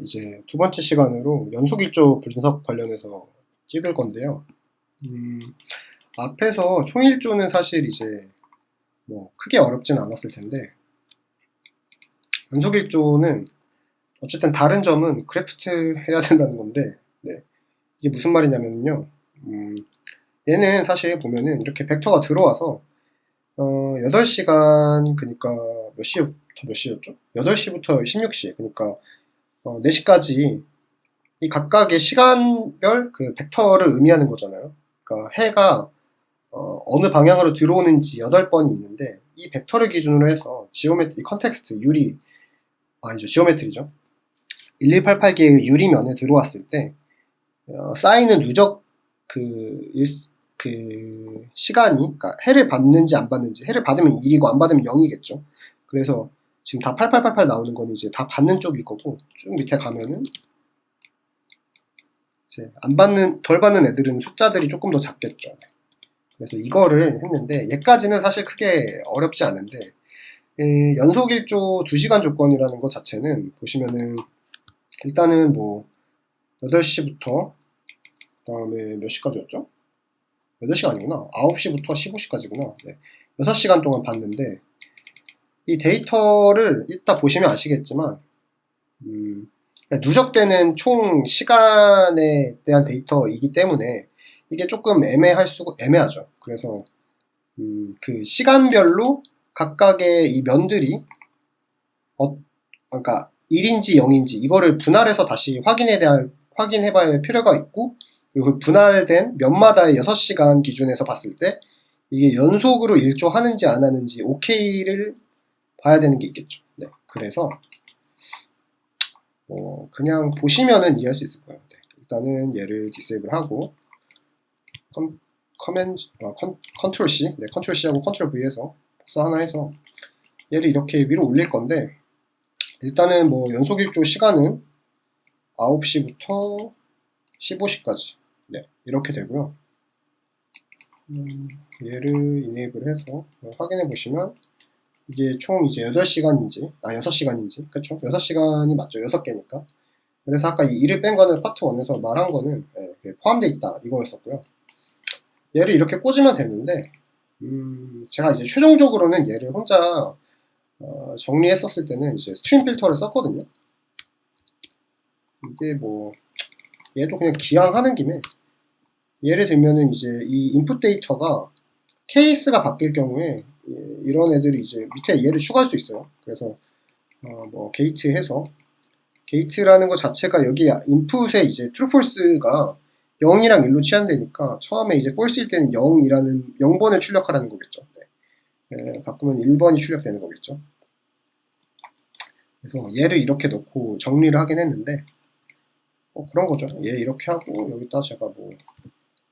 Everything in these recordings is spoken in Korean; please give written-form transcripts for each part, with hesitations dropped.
이제 두 번째 시간으로 연속일조 분석 관련해서 찍을 건데요. 앞에서 총일조는 사실 이제 뭐 크게 어렵진 않았을 텐데, 연속일조는 어쨌든 다른 점은 크래프트 해야 된다는 건데, 네. 이게 무슨 말이냐면요. 얘는 사실 보면은 이렇게 벡터가 들어와서 8시간, 그러니까 몇 시부터 몇 시였죠? 8시부터 16시, 그러니까 4시까지 이 각각의 시간별 그 벡터를 의미하는 거잖아요. 그러니까 해가 어느 방향으로 들어오는지 8번이 있는데, 이 벡터를 기준으로 해서 지오메트리, 컨텍스트, 유리, 아니죠, 지오메트리죠. 1188개의 유리면에 들어왔을 때 쌓이는 누적 그 시간이, 그러니까 해를 받는지 안 받는지, 해를 받으면 1이고 안 받으면 0이겠죠. 그래서 지금 다 8888 나오는 건 이제 다 받는 쪽일 거고, 쭉 밑에 가면은 이제 덜 받는 애들은 숫자들이 조금 더 작겠죠. 그래서 이거를 했는데, 얘까지는 사실 크게 어렵지 않은데, 연속 일조 2시간 조건이라는 것 자체는 보시면은 일단은 뭐 8시부터 그다음에 몇 시까지였죠? 8시가 아니구나. 9시부터 15시까지구나. 네. 6시간 동안 봤는데, 이 데이터를 이따 보시면 아시겠지만 누적되는 총 시간에 대한 데이터이기 때문에 이게 조금 애매하죠. 그래서 그 시간별로 각각의 이 면들이 그러니까 1인지 0인지 이거를 분할해서 다시 확인해봐야 할 필요가 있고, 그리고 그 분할된 면마다의 6시간 기준에서 봤을 때 이게 연속으로 일조하는지 안 하는지 OK를 봐야 되는 게 있겠죠. 네, 그래서 그냥 보시면은 이해할 수 있을 거예요. 네, 일단은 얘를 디세이블하고 컨트롤 C, 네, 컨트롤 C하고 컨트롤 V에서 복사 하나 해서 얘를 이렇게 위로 올릴 건데, 일단은 뭐 연속 일조 시간은 9시부터 15시까지, 네, 이렇게 되고요. 얘를 이네이블 해서 확인해 보시면 이게 총 이제 8시간인지 6시간인지, 그쵸? 6시간이 맞죠. 6개니까. 그래서 아까 이 1을 뺀 거는 파트 1에서 말한 거는 포함되어 있다 이거였었고요. 얘를 이렇게 꽂으면 되는데, 제가 이제 최종적으로는 얘를 혼자 정리했었을 때는 이제 스트림 필터를 썼거든요. 이게 뭐 얘도 그냥 기왕 하는 김에, 예를 들면은 이제 이 인풋 데이터가 케이스가 바뀔 경우에 이런 애들이 이제 밑에 얘를 추가할 수 있어요. 그래서 뭐 게이트 해서, 게이트라는 것 자체가 여기 인풋에 이제 true false가 0이랑 1로 치환되니까 처음에 이제 false일 때는 0번을 출력하라는 거겠죠. 네. 바꾸면 1번이 출력되는 거겠죠. 그래서 얘를 이렇게 넣고 정리를 하긴 했는데, 그런 거죠. 얘 이렇게 하고 여기다 제가 뭐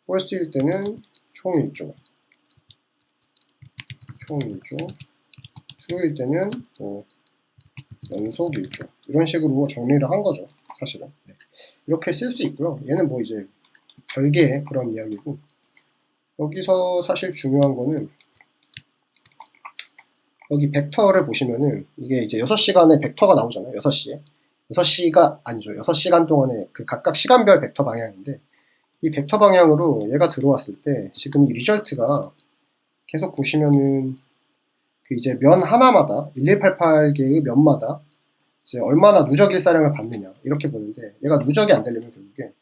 false일 때는 총 1조, true일 때는 뭐 연속 1조, 이런 식으로 정리를 한 거죠. 사실은. 네. 이렇게 쓸 수 있고요. 얘는 뭐 이제 별개의 그런 이야기고, 여기서 사실 중요한 거는 여기 벡터를 보시면은 이게 이제 6시간의 벡터가 나오잖아요. 6시에. 6시가 아니죠. 6시간 동안의 그 각각 시간별 벡터 방향인데, 이 벡터 방향으로 얘가 들어왔을 때 지금 이 리절트가 계속 보시면은 그 이제 면 하나마다 1188개의 면마다 이제 얼마나 누적 일사량을 받느냐 이렇게 보는데, 얘가 누적이 안 되려면 결국에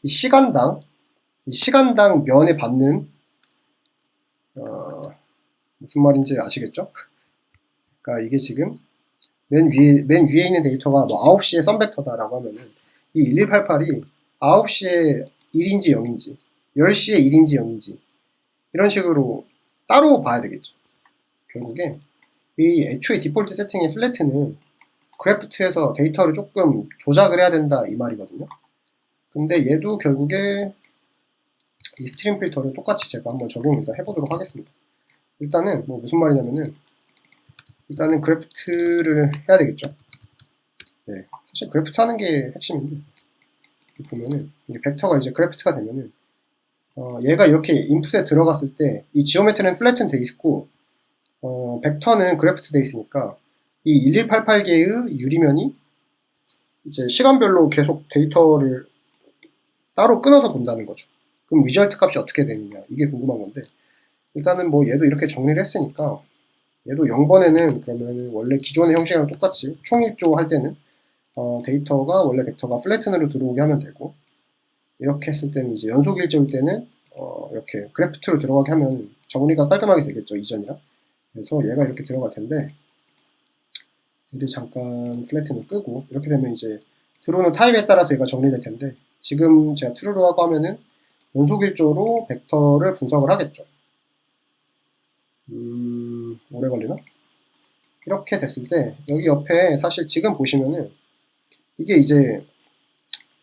이 시간당 면에 받는 무슨 말인지 아시겠죠? 그러니까 이게 지금 맨 위에 있는 데이터가 뭐 9시에 썸벡터다라고 하면은 이 1188이 9시에 1인지 0인지 10시에 1인지 0인지 이런 식으로 따로 봐야 되겠죠. 결국에 이 애초에 디폴트 세팅의 플래트는 크래프트에서 데이터를 조금 조작을 해야 된다 이 말이거든요. 근데 얘도 결국에 이 스트림 필터를 똑같이 제가 한번 적용을 일단 해보도록 하겠습니다. 일단은 뭐 무슨 말이냐면은, 일단은 그래프트를 해야 되겠죠. 네, 사실 그래프트 하는 게 핵심인데, 보면은 이게 벡터가 이제 그래프트가 되면은 얘가 이렇게 인풋에 들어갔을 때 이 지오메트리는 플래튼 돼 있고 벡터는 그래프트 돼 있으니까 이 1188개의 유리면이 이제 시간별로 계속 데이터를 따로 끊어서 본다는 거죠. 그럼 리절트 값이 어떻게 되느냐 이게 궁금한 건데 일단은 뭐 얘도 이렇게 정리를 했으니까 얘도 0번에는 그러면 원래 기존의 형식이랑 똑같이 총일조 할 때는 데이터가 원래 벡터가 플래튼으로 들어오게 하면 되고 이렇게 했을 때는 이제 연속일조일 때는 이렇게 그래프트로 들어가게 하면 정리가 깔끔하게 되겠죠 이전이랑. 그래서 얘가 이렇게 들어갈 텐데 얘를 잠깐 플래튼을 끄고 이렇게 되면 이제 들어오는 타입에 따라서 얘가 정리될 텐데 지금 제가 true로 하고 하면은 연속일조로 벡터를 분석을 하겠죠. 오래 걸리나? 이렇게 됐을 때 여기 옆에 사실 지금 보시면은 이게 이제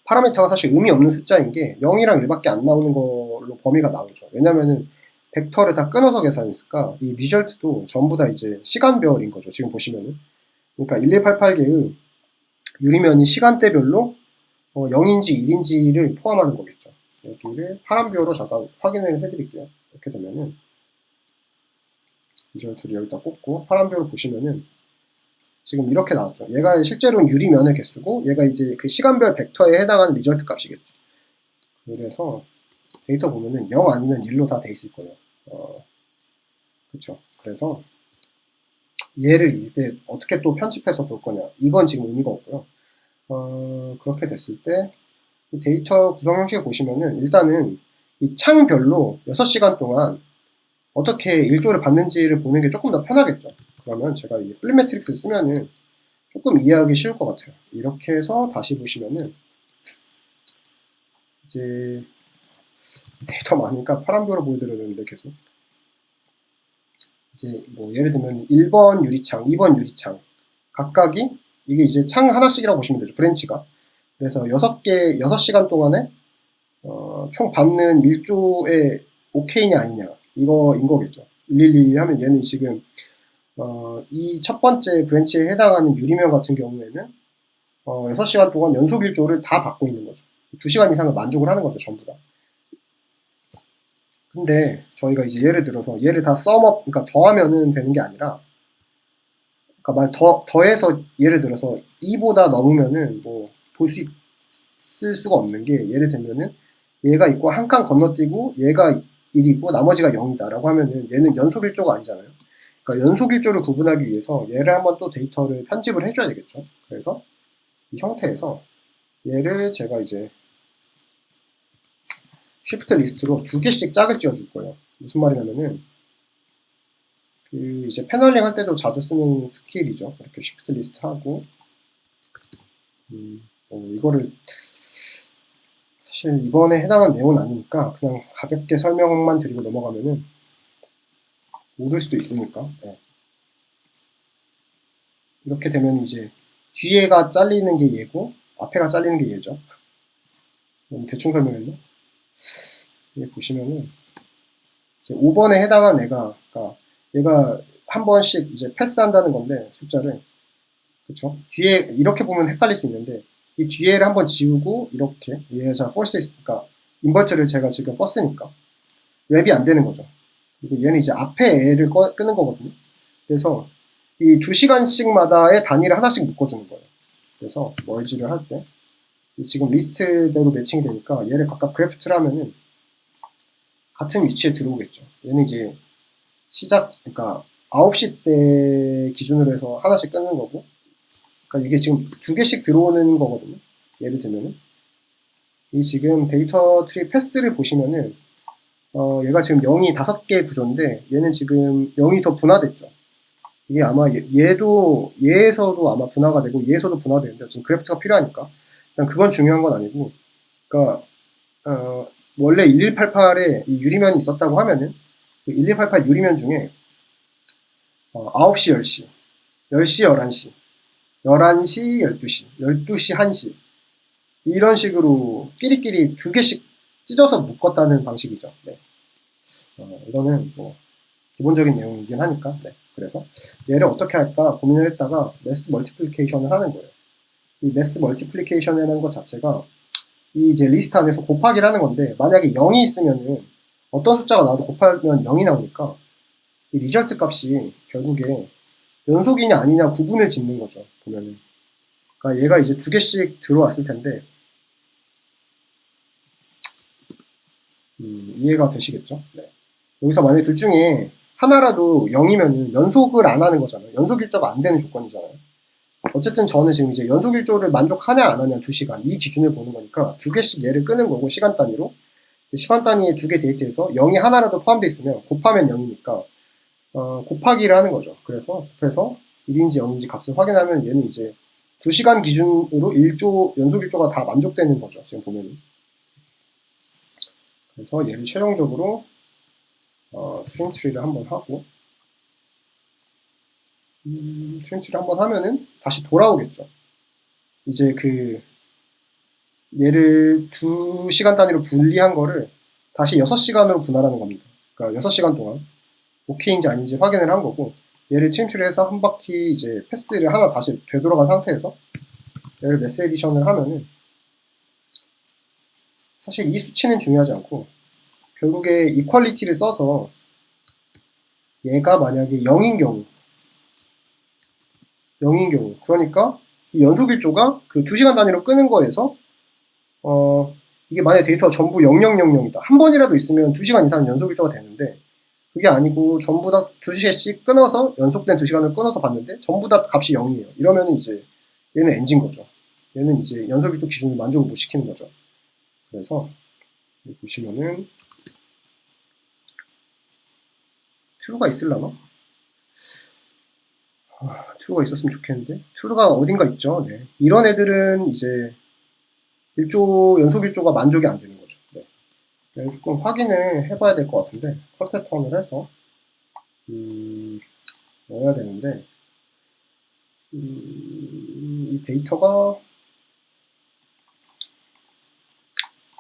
파라미터가 사실 의미 없는 숫자인 게 0이랑 1밖에 안 나오는 걸로 범위가 나오죠. 왜냐면은 벡터를 다 끊어서 계산했으니까 이 리절트도 전부 다 이제 시간별인 거죠. 지금 보시면은. 그러니까 1188개의 유리면이 시간대별로 0인지 1인지를 포함하는 거겠죠. 여기를 파란별로 잠깐 확인을 해드릴게요. 이렇게 되면은 리절트를 여기다 꽂고 파란별로 보시면은 지금 이렇게 나왔죠. 얘가 실제로는 유리면의 개수고 얘가 이제 그 시간별 벡터에 해당하는 리절트 값이겠죠. 그래서 데이터 보면은 0 아니면 1로 다 돼 있을 거예요. 그쵸. 그래서 얘를 이때 어떻게 또 편집해서 볼 거냐. 이건 지금 의미가 없고요. 그렇게 됐을 때 이 데이터 구성 형식을 보시면은 일단은 이 창별로 6시간 동안 어떻게 일조를 받는지를 보는 게 조금 더 편하겠죠. 그러면 제가 이 플립 매트릭스를 쓰면은 조금 이해하기 쉬울 것 같아요. 이렇게 해서 다시 보시면은 이제 데이터 많으니까 파란별로 보여드려야 되는데 계속 이제 뭐 예를 들면 1번 유리창, 2번 유리창 각각이 이게 이제 창 하나씩이라고 보시면 되죠. 브랜치가. 그래서 6시간 동안에 총 받는 일조의 오케이냐 아니냐 이거인 거겠죠. 111 하면 얘는 지금 이 첫 번째 브랜치에 해당하는 유리면 같은 경우에는 6시간 동안 연속 일조를 다 받고 있는 거죠. 2시간 이상을 만족을 하는 거죠, 전부 다. 근데 저희가 이제 예를 들어서 얘를 다 썸업, 그러니까 더하면은 되는 게 아니라 그러니까 더해서 예를 들어서 2보다 넘으면은 뭐 볼 수 있을 수가 없는 게 예를 들면은 얘가 있고 한 칸 건너뛰고 얘가 1이고 나머지가 0이다라고 하면은 얘는 연속 일조가 아니잖아요. 그러니까 연속 일조를 구분하기 위해서 얘를 한번 또 데이터를 편집을 해줘야 되겠죠. 그래서 이 형태에서 얘를 제가 이제 쉬프트 리스트로 2개씩 짝을 지어줄 거예요. 무슨 말이냐면은 그 이제 패널링 할 때도 자주 쓰는 스킬이죠. 이렇게 쉬프트 리스트 하고 이거를 사실 이번에 해당한 내용은 아니니까 그냥 가볍게 설명만 드리고 넘어가면은 못 올 수도 있으니까 네. 이렇게 되면 이제 뒤에가 잘리는 게 얘고 앞에가 잘리는 게 얘죠. 너무 대충 설명했네. 여기 보시면은 이제 5번에 해당한 애가 그러니까 얘가 한 번씩 이제 패스한다는 건데 숫자를 그쵸? 뒤에 이렇게 보면 헷갈릴 수 있는데 이 뒤에를 한번 지우고 이렇게 얘가 펄스 있으니까 인버트를 제가 지금 껐으니까 랩이 안 되는 거죠. 그리고 얘는 이제 앞에 애를 끄는 거거든요. 그래서 이 2시간씩마다의 단위를 하나씩 묶어주는 거예요. 그래서 멀지를 할 때 지금 리스트대로 매칭이 되니까 얘를 각각 그래프트를 하면은 같은 위치에 들어오겠죠. 얘는 이제 그러니까 9시 때 기준으로 해서 하나씩 끊는 거고 그러니까 이게 지금 2개씩 들어오는 거거든요. 예를 들면은 이 지금 데이터 트리 패스를 보시면은 얘가 지금 0이 5개 구조인데 얘는 지금 0이 더 분화됐죠. 이게 아마 얘에서도 아마 분화가 되고 얘에서도 분화되는데 지금 그래프트가 필요하니까 그냥 그건 중요한 건 아니고 그러니까 원래 1188에 이 유리면이 있었다고 하면은 그 1188 유리면 중에 9시 10시 10시 11시 11시 12시 12시 1시 이런 식으로 끼리끼리 2개씩 찢어서 묶었다는 방식이죠. 네. 이거는 뭐 기본적인 내용이긴 하니까 네. 그래서 얘를 어떻게 할까 고민을 했다가 매스 멀티플리케이션을 하는 거예요. 이 매스 멀티플리케이션이라는 것 자체가 이 이제 리스트 안에서 곱하기를 하는 건데 만약에 0이 있으면은 어떤 숫자가 나와도 곱하면 0이 나오니까 이 리절트 값이 결국에 연속이냐 아니냐 구분을 짓는 거죠. 보면은 그러니까 얘가 이제 두 개씩 들어왔을 텐데, 이해가 되시겠죠? 네. 여기서 만약에 둘 중에 하나라도 0이면 연속을 안 하는 거잖아요. 연속 일조가 안 되는 조건이잖아요. 어쨌든 저는 지금 이제 연속 일조를 만족하냐 안 하냐 2시간 이 기준을 보는 거니까 두 개씩 얘를 끄는 거고 시간 단위로 시간 단위에 두 개 데이트해서 0이 하나라도 포함되어 있으면 곱하면 0이니까 곱하기를 하는 거죠. 그래서 곱해서 1인지 0인지 값을 확인하면 얘는 이제 2시간 기준으로 연속 일조가 다 만족되는 거죠. 지금 보면은. 그래서 얘를 최종적으로 스트링 트리를 한번 하고 스트링 트리를 한번 하면은 다시 돌아오겠죠. 이제 얘를 2시간 단위로 분리한 거를 다시 6시간으로 분할하는 겁니다. 그러니까 6시간 동안 오케이인지 아닌지 확인을 한 거고 얘를 스트링 트리를 해서 한 바퀴 이제 패스를 하나 다시 되돌아간 상태에서 얘를 매스 에디션을 하면은 사실 이 수치는 중요하지 않고 결국에 이퀄리티를 써서 얘가 만약에 0인 경우 그러니까 이 연속 일조가 그 2시간 단위로 끄는 거에서 이게 만약에 데이터가 전부 0000이다. 한 번이라도 있으면 2시간 이상 연속 일조가 되는데 그게 아니고 전부 다 2시간씩 끊어서 연속된 2시간을 끊어서 봤는데 전부 다 값이 0이에요. 이러면 이제 얘는 NG인 거죠. 얘는 이제 연속 일조 기준을 만족을 못 시키는 거죠. 그래서 여기 보시면은 true가 있을라나? true가 있었으면 좋겠는데 true가 어딘가 있죠. 네. 이런 애들은 이제 연속 일조가 만족이 안 되는 거죠. 네. 조금 확인을 해봐야 될 것 같은데 컬 패턴을 해서 넣어야 되는데 이 데이터가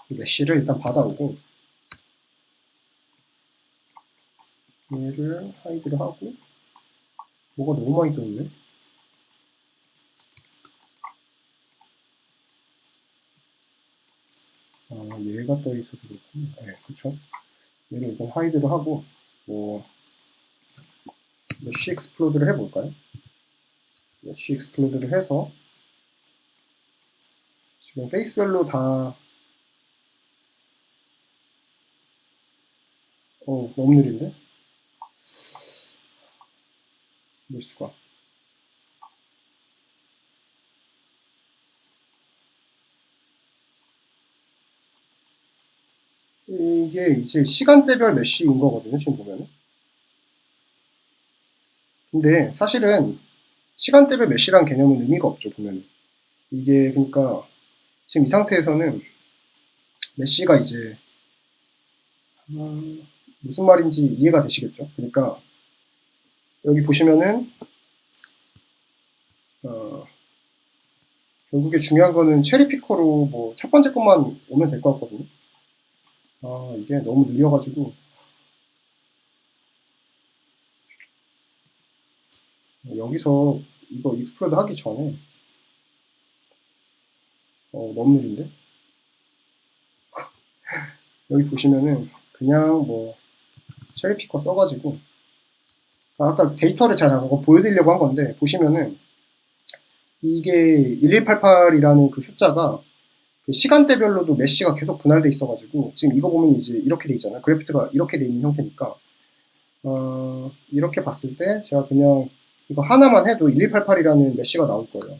메쉬를 일단 받아오고 얘를 하이드를 하고 뭐가 너무 많이 떠있네. 얘가 떠있어서 그렇군요. 네, 그쵸. 얘를 일단 하이드를 하고 메쉬 익스플로드를 해볼까요? 메쉬 익스플로드를 해서 지금 페이스별로 다 너무 느린데? 몇 수가? 이게 이제 시간대별 메쉬인 거거든요, 지금 보면은. 근데 사실은 시간대별 메쉬라는 개념은 의미가 없죠, 보면은. 이게 그러니까 지금 이 상태에서는 메쉬가 이제 무슨 말인지 이해가 되시겠죠? 그러니까 여기 보시면은 결국에 중요한 거는 체리 피커로 뭐 첫 번째 것만 오면 될 것 같거든요. 이게 너무 느려가지고 여기서 이거 익스플로드 하기 전에 너무 느린데? 여기 보시면은 그냥 뭐 체리 피커 써가지고 아까 데이터를 잘 잡은 거 보여드리려고 한 건데 보시면은 이게 1188이라는 그 숫자가 그 시간대별로도 메쉬가 계속 분할돼 있어가지고 지금 이거 보면 이제 이렇게 돼 있잖아요. 그래프트가 이렇게 돼 있는 형태니까 이렇게 봤을 때 제가 그냥 이거 하나만 해도 1188이라는 메쉬가 나올 거예요.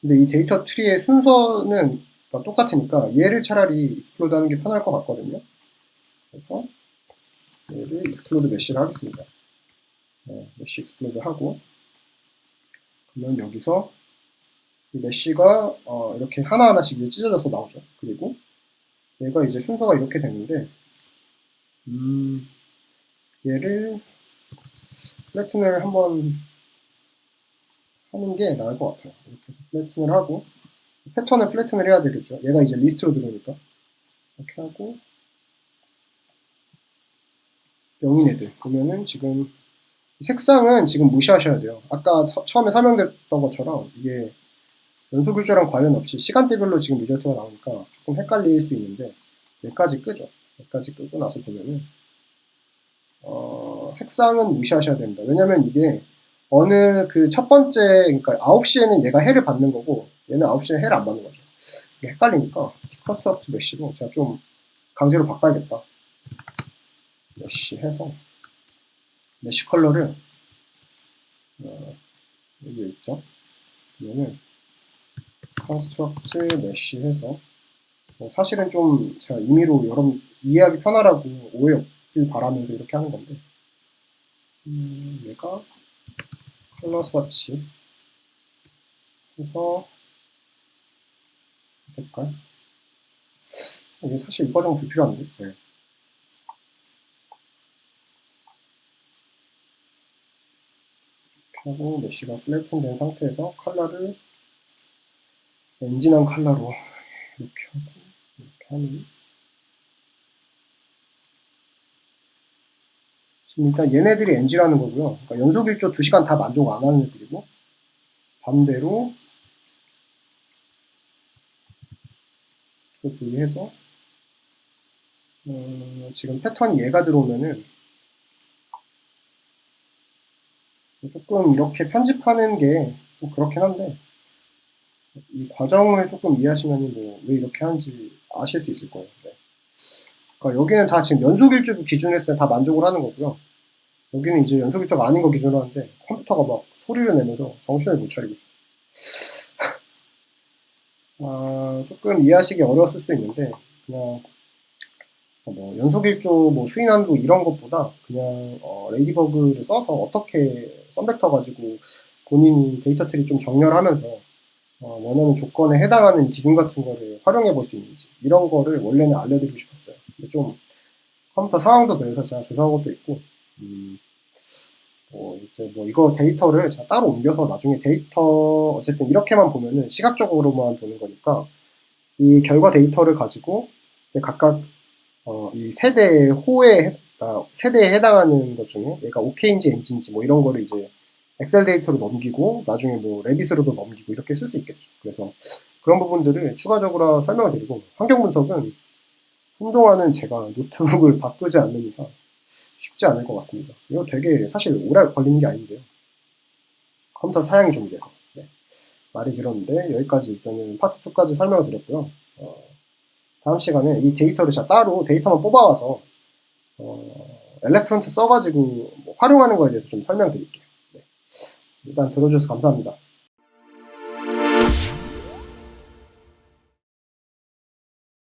근데 이 데이터 트리의 순서는 똑같으니까 얘를 차라리 익스플로드 하는 게 편할 것 같거든요. 그래서 얘를 익스플로드 메쉬를 하겠습니다. 메쉬 익스플로드 하고 그러면 여기서 이 메쉬가 이렇게 하나하나씩 이제 찢어져서 나오죠. 그리고 얘가 이제 순서가 이렇게 되는데 얘를 플래튼을 한번 하는 게 나을 것 같아요. 이렇게 해서 플래튼을 하고 패턴을 플래튼을 해야 되겠죠. 얘가 이제 리스트로 들어오니까 이렇게 하고 0인 애들 보면은 지금 색상은 지금 무시하셔야 돼요. 아까 처음에 설명드렸던 것처럼 이게 연속 일조랑 관련 없이 시간대별로 지금 리저트가 나오니까 조금 헷갈릴 수 있는데 여기까지 끄죠. 여기까지 끄고 나서 보면은 색상은 무시하셔야 됩니다. 왜냐면 이게 어느 그 첫 번째 그러니까 9시에는 얘가 해를 받는 거고 얘는 9시에 해를 안 받는 거죠. 이게 헷갈리니까 컨스트럭트 메쉬로 제가 좀 강제로 바꿔야겠다. 메쉬 해서 메쉬 컬러를 여기 있죠. 그러면은 컨스트럭트 메쉬 해서 사실은 좀 제가 임의로 여러분 이해하기 편하라고 오해 없길 바라면서 이렇게 하는 건데 얘가 컬러 스와치 해서 색깔 이게 사실 이 과정 불필요한데 네. 이렇게 하고 메쉬가 플래튼된 상태에서 컬러를 엔진한 컬러로 이렇게 하고 이렇게 하면 지금 일단 얘네들이 NG라는 거고요. 그러니까 연속 일조 2시간 다 만족 안 하는 애들이고 반대로 그것도 이해해서 지금 패턴이 얘가 들어오면은 조금 이렇게 편집하는 게 좀 그렇긴 한데 이 과정을 조금 이해하시면 뭐 왜 이렇게 하는지 아실 수 있을 거예요. 네. 그러니까 여기는 다 지금 연속 일주 기준으로 했을 때 다 만족을 하는 거고요. 여기는 이제 연속 일주가 아닌 거 기준으로 하는데 컴퓨터가 막 소리를 내면서 정신을 못 차리고 조금 이해하시기 어려웠을 수도 있는데 그냥 뭐 연속 일조 뭐 수인한도 이런 것보다 그냥 레이디버그를 써서 어떻게 썬벡터 가지고 본인이 데이터 트리 좀 정렬하면서 원하는 조건에 해당하는 기준 같은 거를 활용해 볼 수 있는지 이런 거를 원래는 알려드리고 싶었어요. 근데 좀 컴퓨터 상황도 그래서 제가 조사한 것도 있고 이제 뭐 이거 데이터를 제가 따로 옮겨서 나중에 데이터 어쨌든 이렇게만 보면은 시각적으로만 보는 거니까 이 결과 데이터를 가지고 이제 각각 이 세대 호에 세대에 해당하는 것 중에 얘가 OK인지 NG인지 뭐 이런 거를 이제 엑셀 데이터로 넘기고 나중에 뭐 레빗으로도 넘기고 이렇게 쓸 수 있겠죠. 그래서 그런 부분들을 추가적으로 설명을 드리고 환경 분석은 한동안은 제가 노트북을 바꾸지 않는 이상 쉽지 않을 것 같습니다. 이거 되게 사실 오래 걸리는 게 아닌데요. 컴퓨터 사양이 좀 돼서 네. 말이 길었는데 여기까지 일단은 파트 2까지 설명을 드렸고요. 다음 시간에 이 데이터를 제가 따로 데이터만 뽑아와서 엘렉트론트 써가지고 뭐 활용하는 거에 대해서 좀 설명드릴게요. 네. 일단 들어주셔서 감사합니다.